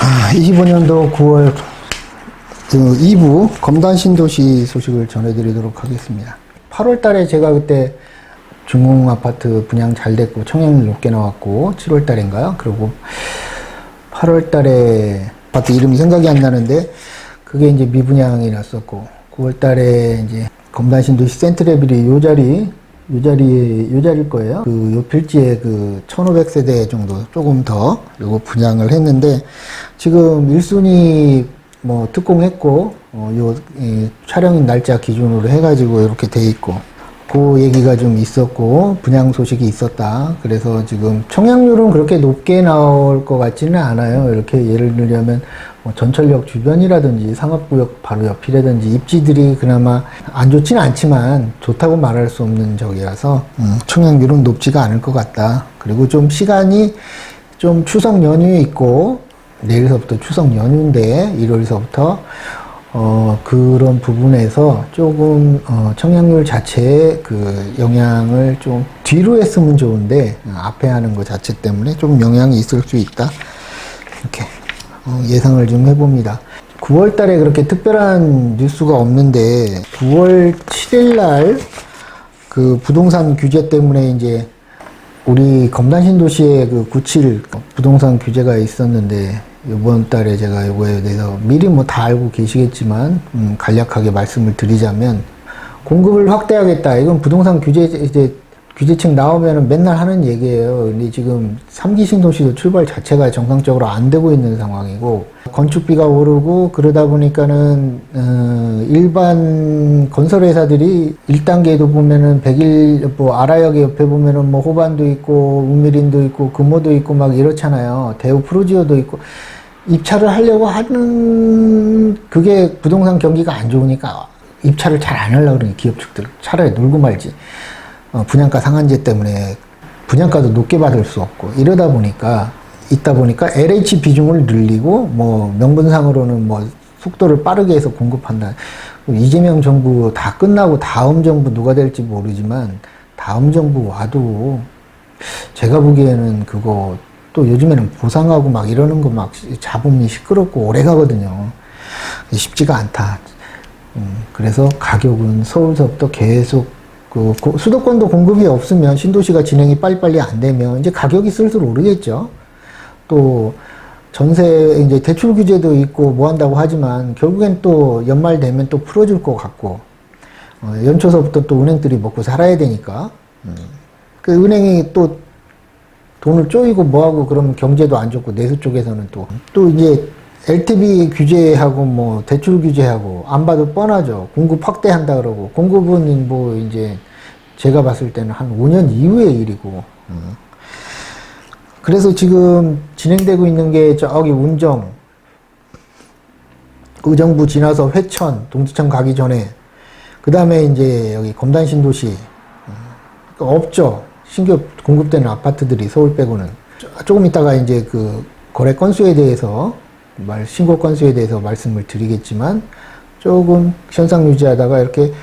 25년도 9월 2부 검단 신도시 소식을 전해드리도록 하겠습니다. 8월 달에 제가 그때 중공 아파트 분양 잘 됐고 청약률 높게 나왔고 7월 달인가요? 그리고 8월 달에 아파트 이름이 생각이 안 나는데 그게 이제 미분양이 났었고 9월 달에 이제 검단 신도시 센트레빌이 요 자리일 거예요. 요 필지에 1500세대 정도 조금 더 요거 분양을 했는데 지금 1순위 특공했고 촬영인 날짜 기준으로 해가지고 이렇게 돼 있고 그 얘기가 좀 있었고 분양 소식이 있었다. 그래서 지금 청약률은 그렇게 높게 나올 것 같지는 않아요. 이렇게 예를 들자면 전철역 주변이라든지 상업구역 바로 옆이라든지 입지들이 그나마 안 좋지는 않지만 좋다고 말할 수 없는 적이라서 청약률은 높지가 않을 것 같다. 그리고 좀 시간이 좀 추석 연휴에 있고 내일서부터 추석 연휴인데 1월서부터 그런 부분에서 조금 청약률 자체의 영향을 좀 뒤로 했으면 좋은데 앞에 하는 것 자체 때문에 좀 영향이 있을 수 있다. 이렇게 예상을 좀 해봅니다. 9월 달에 그렇게 특별한 뉴스가 없는데 9월 7일 날 부동산 규제 때문에 이제 우리 검단 신도시에 97 부동산 규제가 있었는데 이번 달에 제가 이거에 대해서 미리 다 알고 계시겠지만 간략하게 말씀을 드리자면 공급을 확대하겠다. 이건 부동산 규제책 나오면은 맨날 하는 얘기예요. 근데 지금 3기 신도시도 출발 자체가 정상적으로 안 되고 있는 상황이고 건축비가 오르고 그러다 보니까는 일반 건설회사들이 1단계도 보면은 아라역 옆에 보면은 호반도 있고 우미린도 있고 금호도 있고 막 이렇잖아요. 대우 프로지오도 있고 입찰을 하려고 하는 그게 부동산 경기가 안 좋으니까 입찰을 잘 안 하려고 그러는 기업 측들 차라리 놀고 말지. 분양가 상한제 때문에 분양가도 높게 받을 수 없고 있다 보니까 LH 비중을 늘리고 명분상으로는 속도를 빠르게 해서 공급한다. 이재명 정부 다 끝나고 다음 정부 누가 될지 모르지만 다음 정부 와도 제가 보기에는 그거 또 요즘에는 보상하고 이러는 거 잡음이 시끄럽고 오래 가거든요. 쉽지가 않다. 그래서 가격은 서울서부터 계속 수도권도 공급이 없으면 신도시가 진행이 빨리빨리 안 되면 이제 가격이 슬슬 오르겠죠. 또 전세 이제 대출 규제도 있고 한다고 하지만 결국엔 또 연말 되면 또 풀어줄 것 같고 연초서부터 또 은행들이 먹고 살아야 되니까 은행이 또 돈을 쪼이고 하고 그러면 경제도 안 좋고 내수 쪽에서는 또 이제 LTV 규제하고 대출 규제하고 안 봐도 뻔하죠. 공급 확대한다 그러고 공급은 이제 제가 봤을 때는 한 5년 이후의 일이고 그래서 지금 진행되고 있는 게 저기 운정 의정부 지나서 회천 동두천 가기 전에 그 다음에 이제 여기 검단 신도시 없죠. 신규 공급되는 아파트들이 서울 빼고는 조금 있다가 이제 거래 건수에 대해서 신고 건수에 대해서 말씀을 드리겠지만 조금 현상 유지하다가 이렇게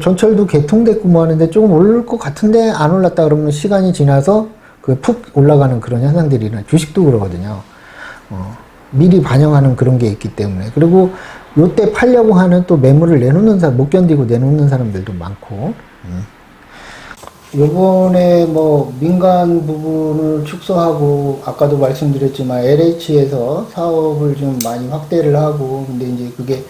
전철도 개통됐고 하는데 조금 오를 것 같은데 안 올랐다 그러면 시간이 지나서 푹 올라가는 그런 현상들이나 주식도 그러거든요. 미리 반영하는 그런 게 있기 때문에 그리고 요때 팔려고 하는 또 매물을 내놓는 사람 못 견디고 내놓는 사람들도 많고 요번에 민간 부분을 축소하고 아까도 말씀드렸지만 LH에서 사업을 좀 많이 확대를 하고 근데 이제 그게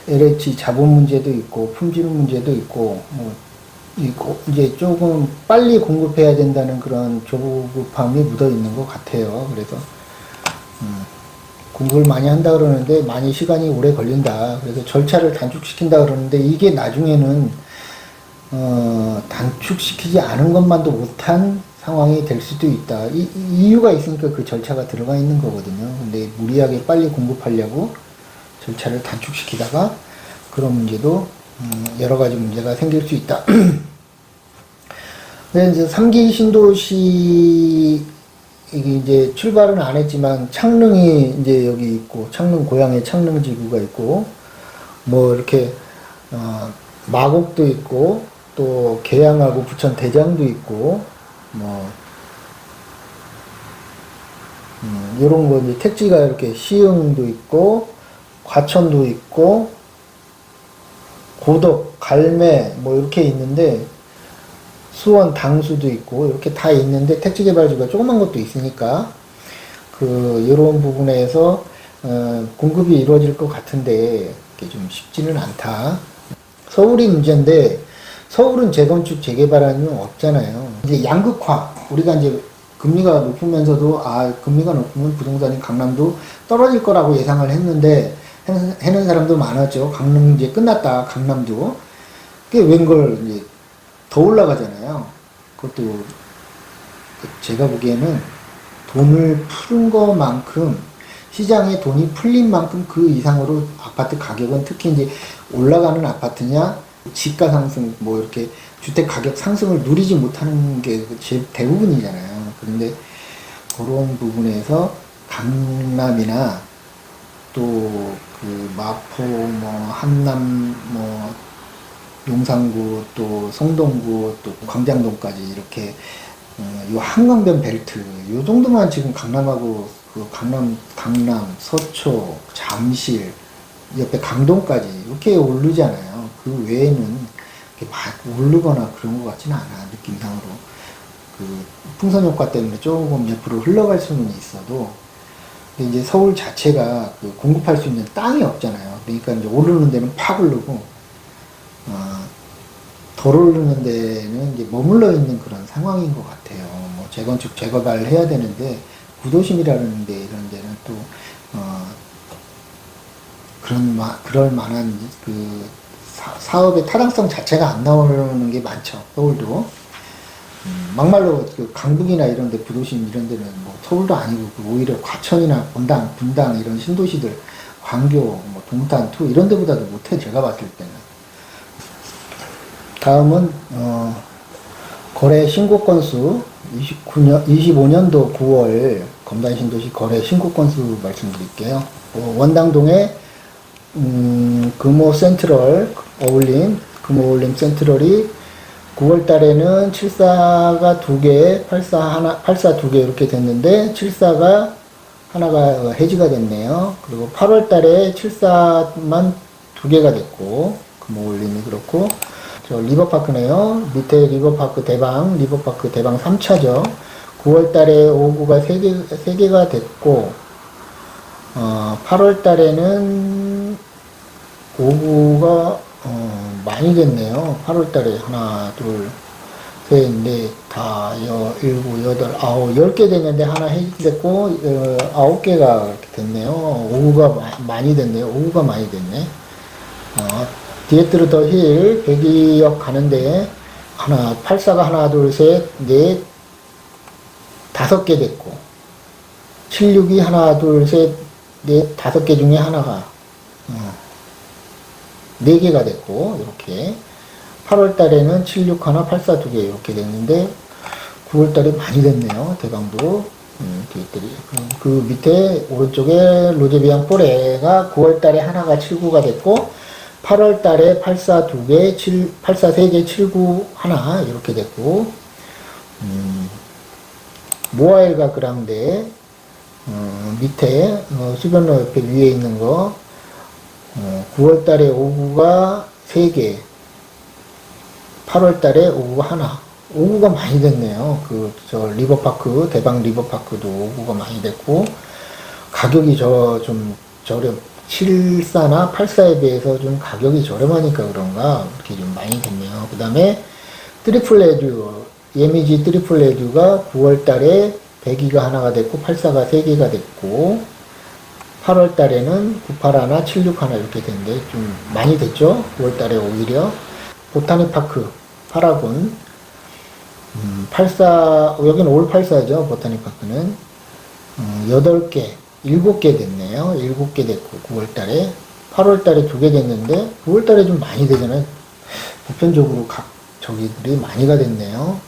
LH 자본 문제도 있고 품질 문제도 있고 이제 조금 빨리 공급해야 된다는 그런 조급함이 묻어 있는 것 같아요. 그래서 공급을 많이 한다 그러는데 많이 시간이 오래 걸린다. 그래서 절차를 단축시킨다 그러는데 이게 나중에는 단축시키지 않은 것만도 못한 상황이 될 수도 있다. 이유가 있으니까 그 절차가 들어가 있는 거거든요. 근데 무리하게 빨리 공급하려고 절차를 단축시키다가 그런 문제도 여러 가지 문제가 생길 수 있다. 근데 이제 3기 신도시 이제 출발은 안 했지만 창릉이 이제 여기 있고 창릉 고향에 창릉 지구가 있고 이렇게 마곡도 있고 또 계양하고 부천 대장도 있고 요런 거 이제 택지가 이렇게 시흥도 있고, 과천도 있고, 고덕, 갈매, 뭐 이렇게 있는데, 수원, 당수도 있고, 이렇게 다 있는데, 택지 개발지가 조그만 것도 있으니까, 요런 부분에서, 공급이 이루어질 것 같은데, 이게 좀 쉽지는 않다. 서울이 문제인데, 서울은 재건축, 재개발하는 건 없잖아요. 이제 양극화, 우리가 이제 금리가 높으면서도, 금리가 높으면 부동산이 강남도 떨어질 거라고 예상을 했는데, 해는 사람도 많았죠. 강남 이제 끝났다, 강남도. 그게 웬걸 이제 더 올라가잖아요. 그것도 제가 보기에는 돈을 푸른 것만큼, 시장에 돈이 풀린 만큼 그 이상으로 아파트 가격은 특히 이제 올라가는 아파트냐, 집가 상승, 뭐 이렇게 주택 가격 상승을 누리지 못하는 게 대부분이잖아요. 그런데 그런 부분에서 강남이나 또 그 마포, 뭐 한남, 뭐 용산구, 또 성동구, 또 광장동까지 이렇게 요 한강변 벨트 요 정도만 지금 강남하고 그 강남, 서초, 잠실 옆에 강동까지 이렇게 오르잖아요. 그 외에는 이렇게 막 오르거나 그런 것 같지는 않아. 느낌상으로 그 풍선 효과 때문에 조금 옆으로 흘러갈 수는 있어도, 근데 이제 서울 자체가 그 공급할 수 있는 땅이 없잖아요. 그러니까 이제 오르는 데는 팍 오르고, 덜 오르는 데는 이제 머물러 있는 그런 상황인 것 같아요. 뭐 재건축, 재개발 해야 되는데, 구도심이라는 데, 이런 데는 또, 그럴 만한 그 사업의 타당성 자체가 안 나오는 게 많죠. 서울도. 막말로 그 강북이나 이런 데, 부도심 이런 데는 뭐 서울도 아니고, 오히려 과천이나 분당 이런 신도시들, 광교, 뭐 동탄, 투 이런 데보다도 못해, 제가 봤을 때는. 다음은, 거래 신고 건수, 25년도 9월 검단 신도시 거래 신고 건수 말씀드릴게요. 원당동에, 금호 센트럴 어울림, 금호 어울림 센트럴이 9월 달에는 74가 2개, 84 2개 이렇게 됐는데, 74가 하나가 해지가 됐네요. 그리고 8월 달에 74만 2개가 됐고, 금호 어울림이 그렇고, 저 리버파크네요. 밑에 리버파크 대방 3차죠. 9월 달에 5구가 3개가 됐고, 8월 달에는 5구가 많이 됐네요. 8월 달에 하나, 둘, 셋, 넷, 다, 7, 8, 9, 10개 됐는데 하나 해지됐고, 9개가 이렇게 됐네요. 5구가 많이 됐네요. 5구가 많이 됐네. 디에트르 더 힐, 102역 가는데, 84가 하나, 둘, 셋, 넷, 5개 됐고, 76이 하나, 둘, 셋, 넷, 5개 중에 하나가, 4개가 됐고, 이렇게. 8월 달에는 76 하나, 84 2개 이렇게 됐는데, 9월 달에 많이 됐네요. 대방도. 그 밑에 오른쪽에 로제비앙 포레가 9월 달에 하나가 79가 됐고, 8월 달에 84 2개, 84 3개, 79 하나 이렇게 됐고, 모아일가 그랑데 밑에 수변로 옆에 위에 있는 거 9월 달에 5구가 3개, 8월 달에 5구가 하나. 5구가 많이 됐네요. 리버파크, 대방 리버파크도 5구가 많이 됐고, 가격이 좀 저렴, 74나 84에 비해서 좀 가격이 저렴하니까 그런가, 이렇게 좀 많이 됐네요. 그 다음에, 예미지 트리플 레듀가 9월 달에 102가 하나가 됐고, 84가 3개가 됐고, 8월 달에는 98 하나, 76 하나 이렇게 됐는데, 좀 많이 됐죠? 9월 달에 오히려. 보타닉 파크, 파라곤, 여기는 올 84죠, 보타닉 파크는. 8개, 7개 됐네요. 7개 됐고, 9월 달에. 8월 달에 2개 됐는데, 9월 달에 좀 많이 되잖아요. 보편적으로 저기들이 많이가 됐네요.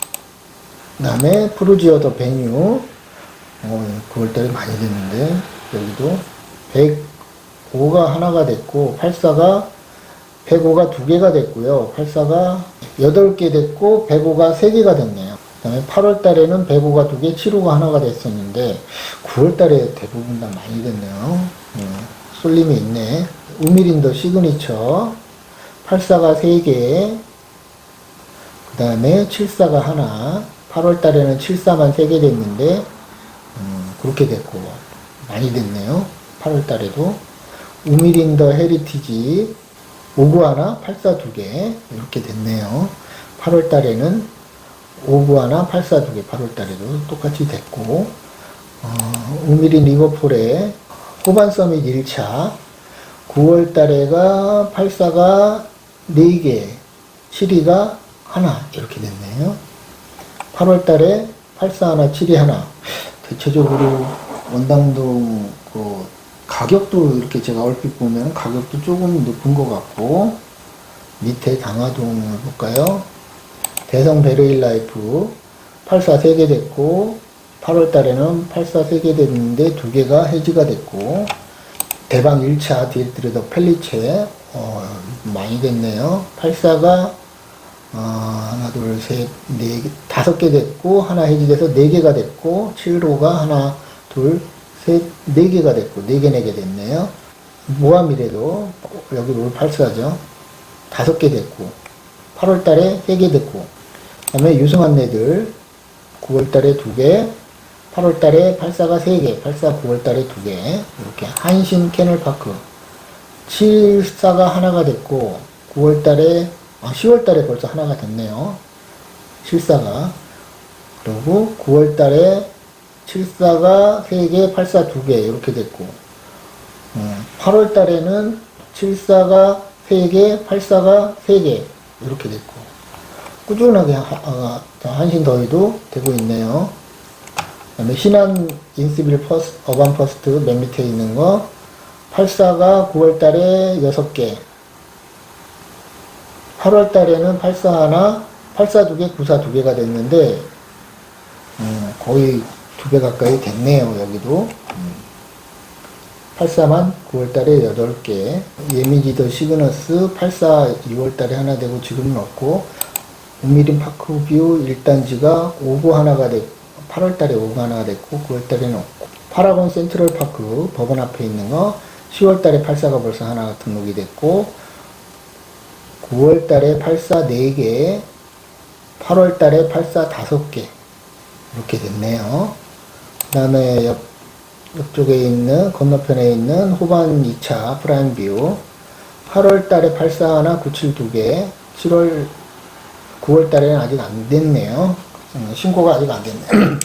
그 다음에, 프루지오 더 베뉴. 9월 달에 많이 됐는데, 여기도 105가 하나가 됐고, 84가 105가 2개가 됐고요. 84가 8개 됐고, 105가 3개가 됐네요. 그 그다음에 8월 달에는 105가 2개, 75가 하나가 됐었는데 9월 달에 대부분 다 많이 됐네요. 쏠림이 있네. 우미린더 시그니처 84가 3개, 그 다음에 74가 하나, 8월 달에는 74만 3개 됐는데 그렇게 됐고 많이 됐네요. 8월 달에도 우미린더 헤리티지 59 하나, 84 2개 이렇게 됐네요. 8월 달에는 59 하나, 84 2개 8월 달에도 똑같이 됐고 우미린 리버폴의 호반 서밋 1차 9월 달에가 84가 4개, 72가 하나 이렇게 됐네요. 8월 달에 84 하나, 72 하나. 대체적으로 원당동 그 가격도 이렇게 제가 얼핏 보면 가격도 조금 높은 것 같고, 밑에 당화동을 볼까요? 대성 베르일 라이프 84 3개 됐고, 8월 달에는 84 3개 됐는데 2개가 해지가 됐고, 대방 1차 디에트르 더 펠리체 많이 됐네요. 84가 하나, 둘, 셋, 네 개, 5개 됐고, 하나 해지돼서 4개가 됐고, 75가 하나, 둘, 셋, 4개가 됐고, 4개, 4개 됐네요. 모하미래도, 여기 올 84죠. 5개 됐고, 8월 달에 3개 됐고, 그 다음에 유승한 애들, 9월 달에 2개, 8월 달에 84가 3개, 84, 9월 달에 2개, 이렇게 한신 캐널파크, 74가 하나가 됐고, 9월 달에 10월 달에 벌써 하나가 됐네요. 74가. 그리고 9월 달에 74가 3개, 84 2개 이렇게 됐고 8월 달에는 74가 3개, 84가 3개 이렇게 됐고 꾸준하게 한신 더위도 되고 있네요. 그 다음에 신한 인스빌 퍼스트, 어반 퍼스트 맨 밑에 있는 거 84가 9월 달에 6개, 8월 달에는 84 하나, 84 2개, 94 2개가 됐는데 거의 2배 가까이 됐네요. 여기도 84만 9월 달에 8개, 예미지 더 시그너스 84 2월 달에 하나 되고 지금은 없고, 우미린 파크뷰 1단지가 59 하나가 됐고 8월 달에 59 하나가 됐고 9월 달에는 없고, 파라곤 센트럴 파크 법원 앞에 있는 거 10월 달에 84가 벌써 하나가 등록이 됐고, 9월 달에 84 4개, 8월 달에 84 5개 이렇게 됐네요. 그 다음에 옆쪽에 있는 건너편에 있는 호반 2차 프라임뷰 8월 달에 84 하나, 97 2개, 9월 달에는 아직 안 됐네요. 신고가 아직 안 됐네요.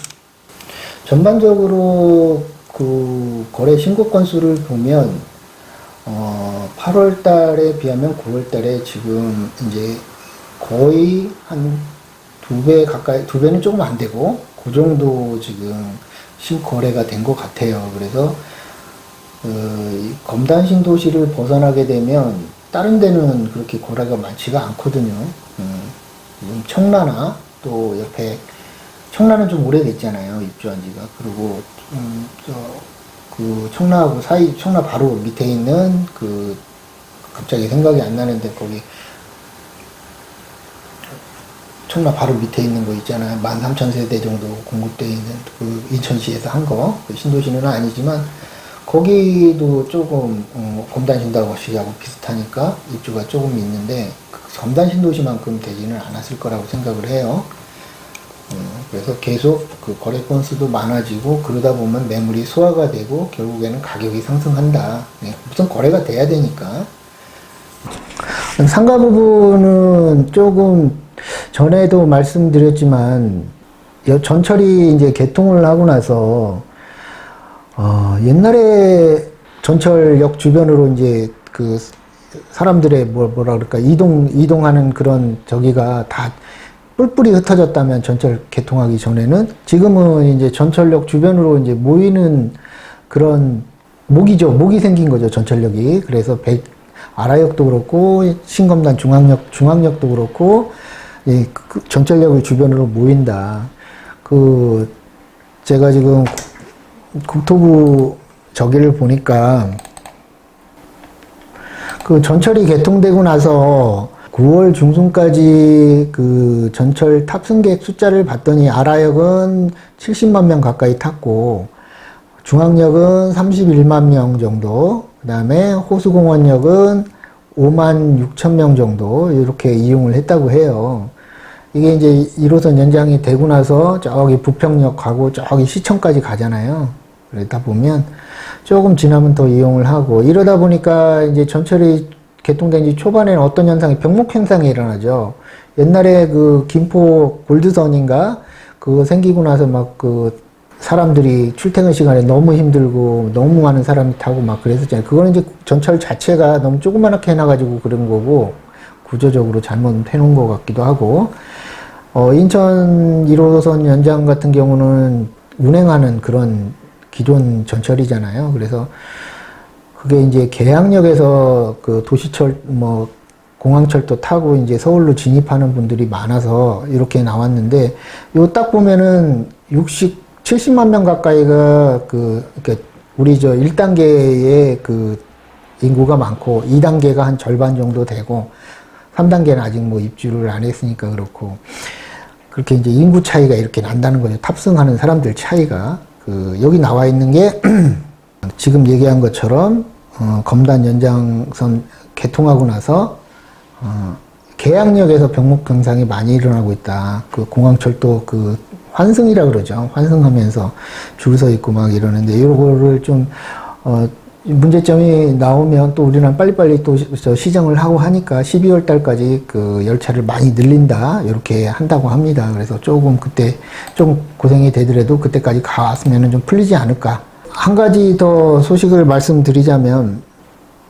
전반적으로 그 거래 신고 건수를 보면 8월 달에 비하면 9월 달에 지금 이제 거의 한 2배 가까이, 2배는 조금 안 되고 그 정도 지금 신거래가 된 것 같아요. 그래서 검단 신도시를 벗어나게 되면 다른 데는 그렇게 거래가 많지가 않거든요. 청라나 또 옆에 청라는 좀 오래됐잖아요, 입주한 지가. 그리고 그 청라하고 사이, 청라 바로 밑에 있는 그 갑자기 생각이 안 나는데 거기 청라 바로 밑에 있는 거 있잖아요. 13,000세대 정도 공급되어 있는 그 인천시에서 한 거. 그 신도시는 아니지만 거기도 조금 검단 신도시하고 비슷하니까 입주가 조금 있는데 검단 신도시만큼 되지는 않았을 거라고 생각을 해요. 그래서 계속 그 거래 건수도 많아지고 그러다 보면 매물이 소화가 되고 결국에는 가격이 상승한다. 우선 거래가 돼야 되니까. 상가 부분은 조금 전에도 말씀드렸지만 전철이 이제 개통을 하고 나서 옛날에 전철역 주변으로 이제 그 사람들의 뭐라 그럴까 이동하는 그런 저기가 다 뿔뿔이 흩어졌다면 전철 개통하기 전에는, 지금은 이제 전철역 주변으로 이제 모이는 그런 모기 생긴 거죠, 전철역이. 그래서 아라역도 그렇고 신검단 중앙역도 그렇고 그 전철역을 주변으로 모인다. 제가 지금 국토부 저기를 보니까 그 전철이 개통되고 나서 9월 중순까지 그 전철 탑승객 숫자를 봤더니 아라역은 70만 명 가까이 탔고 중앙역은 31만 명 정도, 그 다음에 호수공원역은 5만 6천 명 정도 이렇게 이용을 했다고 해요. 이게 이제 1호선 연장이 되고 나서 저기 부평역 가고 저기 시청까지 가잖아요. 그러다 보면 조금 지나면 더 이용을 하고 이러다 보니까 이제 전철이 개통된 지 초반에는 어떤 현상이 병목 현상이 일어나죠. 옛날에 그 김포 골드선인가 그거 생기고 나서 막 그 사람들이 출퇴근 시간에 너무 힘들고 너무 많은 사람이 타고 막 그랬었잖아요. 그거는 이제 전철 자체가 너무 조그맣게 해놔가지고 그런 거고 구조적으로 잘못 해놓은 것 같기도 하고 인천 1호선 연장 같은 경우는 운행하는 그런 기존 전철이잖아요. 그래서 그게 이제 계양역에서 그 도시철 뭐 공항철도 타고 이제 서울로 진입하는 분들이 많아서 이렇게 나왔는데 요 딱 보면은 70만 명 가까이가 그러니까 우리 저 1단계의 그 인구가 많고 2단계가 한 절반 정도 되고 3단계는 아직 뭐 입주를 안 했으니까 그렇고 그렇게 이제 인구 차이가 이렇게 난다는 거죠. 탑승하는 사람들 차이가 여기 나와 있는 게 지금 얘기한 것처럼 검단 연장선 개통하고 나서 계양역에서 병목 현상이 많이 일어나고 있다. 그 공항철도 그 환승이라 그러죠. 환승하면서 줄 서 있고 막 이러는데 이거를 좀 문제점이 나오면 또 우리는 빨리빨리 또 시정을 하고 하니까 12월 달까지 그 열차를 많이 늘린다 이렇게 한다고 합니다. 그래서 조금 그때 좀 고생이 되더라도 그때까지 가왔으면 좀 풀리지 않을까. 한 가지 더 소식을 말씀드리자면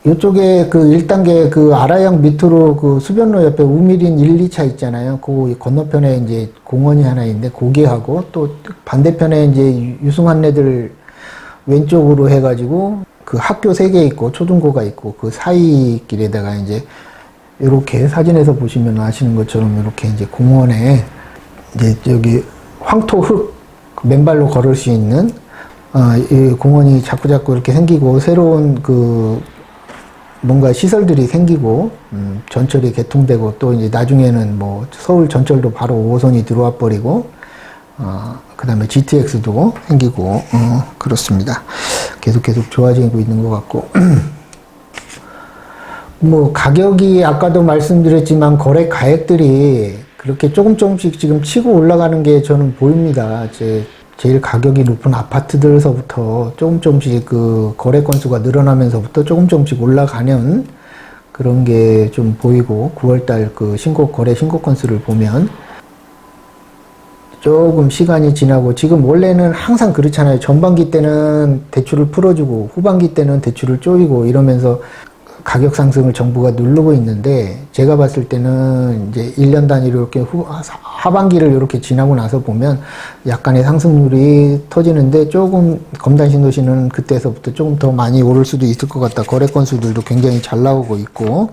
이쪽에 그 1단계 그 아라역 밑으로 그 수변로 옆에 우미린 1, 2차 있잖아요. 그 건너편에 이제 공원이 하나 있는데 거기하고 또 반대편에 이제 유승 안내들 왼쪽으로 해가지고 그 학교 3개 있고 초중고가 있고 그 사이 길에다가 이제 이렇게 사진에서 보시면 아시는 것처럼 이렇게 이제 공원에 이제 여기 황토 흙 맨발로 걸을 수 있는 이 공원이 자꾸자꾸 이렇게 생기고 새로운 그 뭔가 시설들이 생기고 전철이 개통되고 또 이제 나중에는 뭐 서울 전철도 바로 5호선이 들어와 버리고 그 다음에 GTX도 생기고 그렇습니다. 계속 좋아지고 있는 것 같고 뭐 가격이 아까도 말씀드렸지만 거래 가액들이 그렇게 조금씩 지금 치고 올라가는 게 저는 보입니다. 제일 가격이 높은 아파트들서부터 조금씩 그 거래 건수가 늘어나면서부터 조금씩 올라가는 그런 게 좀 보이고 9월달 그 거래 신고 건수를 보면 조금 시간이 지나고 지금 원래는 항상 그렇잖아요. 전반기 때는 대출을 풀어주고 후반기 때는 대출을 쪼이고 이러면서 가격 상승을 정부가 누르고 있는데 제가 봤을 때는 이제 1년 단위로 이렇게 하반기를 이렇게 지나고 나서 보면 약간의 상승률이 터지는데 조금 검단 신도시는 그때서부터 조금 더 많이 오를 수도 있을 것 같다. 거래 건수들도 굉장히 잘 나오고 있고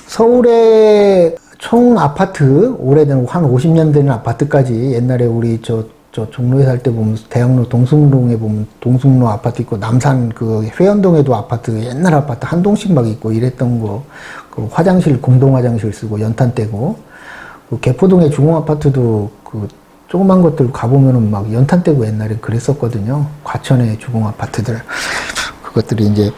서울의 총 아파트 오래된 한 50년 되는 아파트까지 옛날에 우리 저 종로에 살 때 보면 대학로 동숭동에 보면 동숭로 아파트 있고 남산 그 회원동에도 아파트 옛날 아파트 한 동씩 막 있고 이랬던 거 그 화장실 공동 화장실 쓰고 연탄 떼고 그 개포동의 주공 아파트도 그 조그만 것들 가보면은 막 연탄 떼고 옛날에 그랬었거든요. 과천의 주공 아파트들 그것들이 이제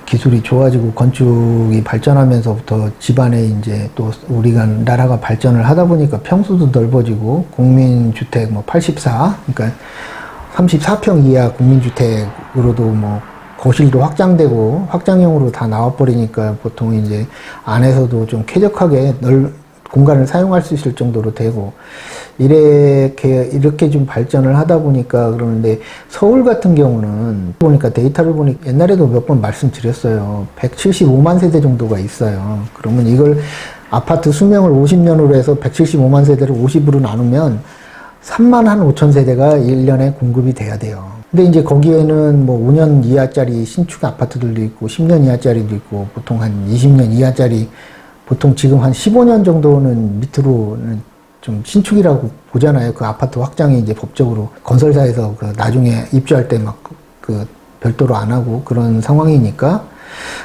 기술이 좋아지고 건축이 발전하면서부터 집안에 이제 또 우리가 나라가 발전을 하다 보니까 평수도 넓어지고 국민주택 뭐 84, 그러니까 34평 이하 국민주택으로도 뭐 거실도 확장되고 확장형으로 다 나와버리니까 보통 이제 안에서도 좀 쾌적하게 공간을 사용할 수 있을 정도로 되고 이렇게 좀 발전을 하다 보니까 그러는데 서울 같은 경우는 보니까 데이터를 보니 옛날에도 몇 번 말씀드렸어요. 175만 세대 정도가 있어요. 그러면 이걸 아파트 수명을 50년으로 해서 175만 세대를 50으로 나누면 3만 한 5천 세대가 1년에 공급이 돼야 돼요. 근데 이제 거기에는 뭐 5년 이하짜리 신축 아파트들도 있고 10년 이하짜리도 있고 보통 한 20년 이하짜리 보통 지금 한 15년 정도는 밑으로는 좀 신축이라고 보잖아요. 그 아파트 확장이 이제 법적으로 건설사에서 그 나중에 입주할 때 막 그 별도로 안 하고 그런 상황이니까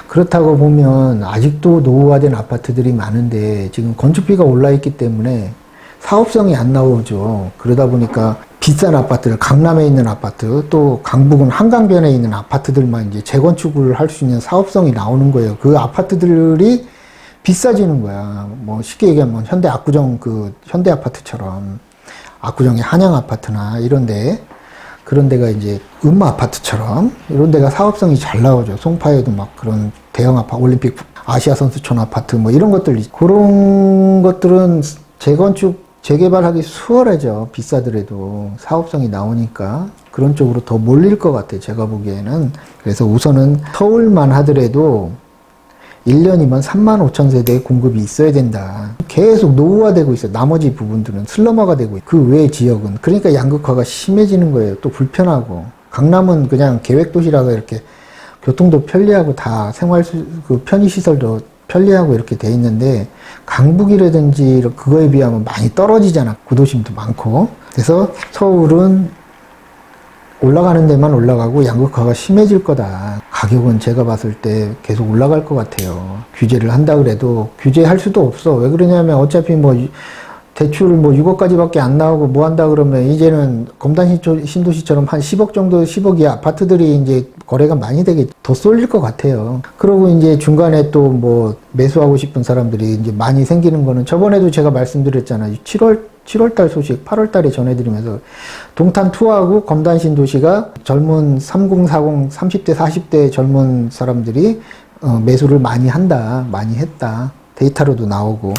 그렇다고 보면 아직도 노후화된 아파트들이 많은데 지금 건축비가 올라 있기 때문에 사업성이 안 나오죠. 그러다 보니까 비싼 아파트를, 강남에 있는 아파트, 또 강북은 한강변에 있는 아파트들만 이제 재건축을 할 수 있는 사업성이 나오는 거예요. 그 아파트들이 비싸지는 거야. 뭐 쉽게 얘기하면 현대 압구정 그 현대 아파트처럼, 압구정의 한양 아파트나 이런데, 그런 데가 이제 음마 아파트처럼 이런 데가 사업성이 잘 나오죠. 송파에도 막 그런 대형 아파트, 올림픽 아시아 선수촌 아파트 뭐 이런 것들, 그런 것들은 재개발하기 수월하죠. 비싸더라도 사업성이 나오니까 그런 쪽으로 더 몰릴 것 같아요. 제가 보기에는. 그래서 우선은 서울만 하더라도 1년이면 35,000세대의 공급이 있어야 된다. 계속 노후화되고 있어요. 나머지 부분들은 슬럼화가 되고 있어요. 그 외 지역은. 그러니까 양극화가 심해지는 거예요. 또 불편하고. 강남은 그냥 계획도시라서 이렇게 교통도 편리하고 다 그 편의시설도 편리하고 이렇게 돼 있는데, 강북이라든지 그거에 비하면 많이 떨어지잖아. 구도심도 많고. 그래서 서울은 올라가는 데만 올라가고 양극화가 심해질 거다. 가격은 제가 봤을 때 계속 올라갈 것 같아요. 규제를 한다 그래도 규제할 수도 없어. 왜 그러냐면 어차피 뭐 대출 뭐 6억까지밖에 안 나오고 뭐 한다 그러면 이제는 검단 신도시처럼 한 10억 정도, 10억이 아파트들이 이제 거래가 많이 되게 더 쏠릴 것 같아요. 그리고 이제 중간에 또 뭐 매수하고 싶은 사람들이 이제 많이 생기는 거는, 저번에도 제가 말씀드렸잖아요. 7월달 소식 8월달에 전해드리면서 동탄2하고 검단신도시가 젊은 30, 40, 30대, 40대 젊은 사람들이 매수를 많이 한다, 많이 했다. 데이터로도 나오고,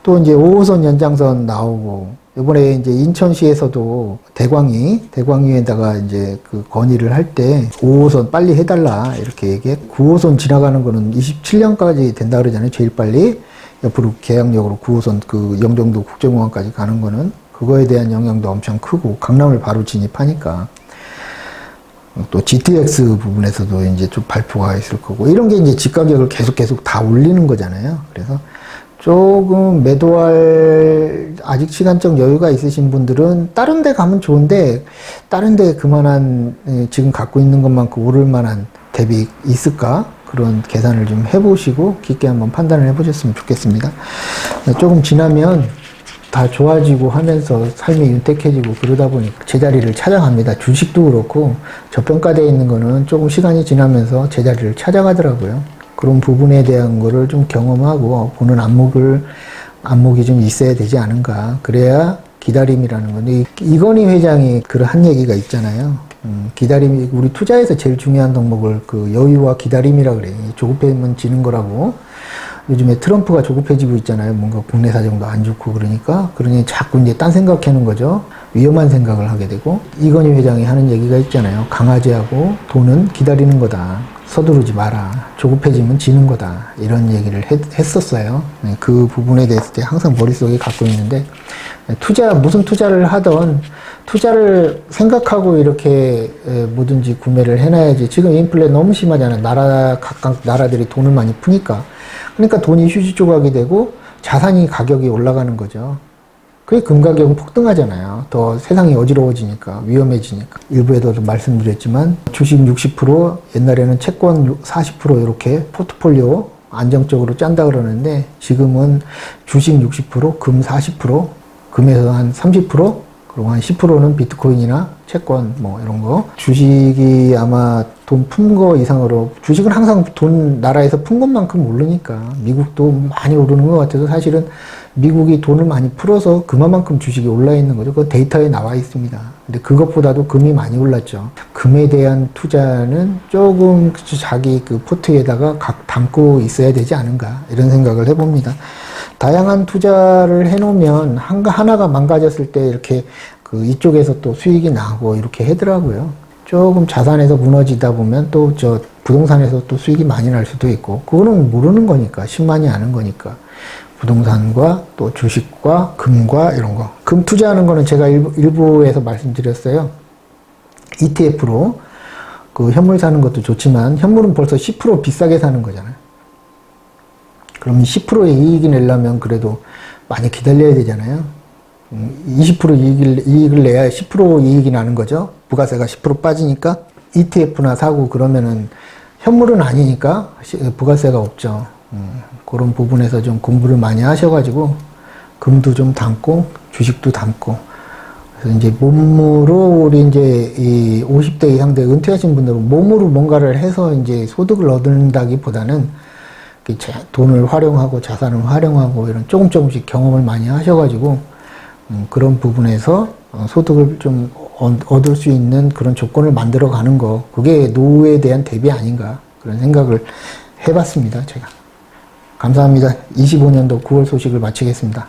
또 이제 5호선 연장선 나오고, 이번에 이제 인천시에서도 대광위에다가 이제 그 건의를 할 때 5호선 빨리 해달라 이렇게 얘기해. 9호선 지나가는 거는 27년까지 된다 그러잖아요. 제일 빨리. 옆으로 계약역으로 9호선 그 영종도 국제공항까지 가는 거는 그거에 대한 영향도 엄청 크고, 강남을 바로 진입하니까. 또 GTX 부분에서도 이제 좀 발표가 있을 거고, 이런 게 이제 집가격을 계속 다 올리는 거잖아요. 그래서 조금 매도할 아직 시간적 여유가 있으신 분들은 다른 데 가면 좋은데, 다른 데 그만한 지금 갖고 있는 것만큼 오를 만한 대비 있을까? 그런 계산을 좀 해보시고 깊게 한번 판단을 해보셨으면 좋겠습니다. 조금 지나면 다 좋아지고 하면서 삶이 윤택해지고 그러다 보니까 제자리를 찾아갑니다. 주식도 그렇고 저평가되어 있는 거는 조금 시간이 지나면서 제자리를 찾아가더라고요. 그런 부분에 대한 거를 좀 경험하고 보는 안목이 좀 있어야 되지 않은가. 그래야 기다림이라는 건데, 이건희 회장이 그런 얘기가 있잖아요. 기다림이, 우리 투자에서 제일 중요한 덕목을 그 여유와 기다림이라 그래. 조급해면 지는 거라고. 요즘에 트럼프가 조급해지고 있잖아요. 뭔가 국내 사정도 안 좋고 그러니 자꾸 이제 딴 생각하는 거죠. 위험한 생각을 하게 되고, 이건희 회장이 하는 얘기가 있잖아요. 강아지하고 돈은 기다리는 거다. 서두르지 마라. 조급해지면 지는 거다. 이런 얘기를 했었어요. 그 부분에 대해서 항상 머릿속에 갖고 있는데, 무슨 투자를 하던 투자를 생각하고 이렇게 뭐든지 구매를 해놔야지. 지금 인플레 너무 심하잖아요. 각각 나라들이 돈을 많이 푸니까. 그러니까 돈이 휴지 조각이 되고 자산이 가격이 올라가는 거죠. 그게 금 가격은 폭등하잖아요. 더 세상이 어지러워지니까, 위험해지니까. 일부에도 말씀드렸지만 주식 60%, 옛날에는 채권 40% 이렇게 포트폴리오 안정적으로 짠다 그러는데, 지금은 주식 60%, 금 40%, 금에서 한 30%, 그리고 한 10%는 비트코인이나 채권 뭐 이런 거. 주식이 아마 돈 푼 거 이상으로, 주식은 항상 나라에서 푼 것만큼 오르니까, 미국도 많이 오르는 것 같아서 사실은 미국이 돈을 많이 풀어서 그만큼 주식이 올라 있는 거죠. 그 데이터에 나와 있습니다. 근데 그것보다도 금이 많이 올랐죠. 금에 대한 투자는 조금 자기 그 포트에다가 담고 있어야 되지 않은가, 이런 생각을 해봅니다. 다양한 투자를 해놓으면 하나가 망가졌을 때 이렇게 그 이쪽에서 또 수익이 나고 이렇게 하더라고요. 조금 자산에서 무너지다 보면 또 부동산에서 또 수익이 많이 날 수도 있고, 그거는 모르는 거니까, 신만이 아는 거니까. 부동산과 또 주식과 금과 이런 거. 금 투자하는 거는 제가 일부에서 말씀드렸어요. ETF로 그 현물 사는 것도 좋지만, 현물은 벌써 10% 비싸게 사는 거잖아요. 그러면 10%의 이익이 내려면 그래도 많이 기다려야 되잖아요. 20% 이익을 내야 10% 이익이 나는 거죠. 부가세가 10% 빠지니까. ETF나 사고 그러면은 현물은 아니니까 부가세가 없죠. 그런 부분에서 좀 공부를 많이 하셔가지고 금도 좀 담고 주식도 담고 그래서 이제 몸으로 우리 이제 이 50대 이상 돼 은퇴하신 분들은 몸으로 뭔가를 해서 이제 소득을 얻는다기보다는 돈을 활용하고 자산을 활용하고 이런 조금씩 경험을 많이 하셔가지고 그런 부분에서 소득을 좀 얻을 수 있는 그런 조건을 만들어 가는 거 그게 노후에 대한 대비 아닌가 그런 생각을 해봤습니다. 제가 감사합니다. 25년도 9월 소식을 마치겠습니다.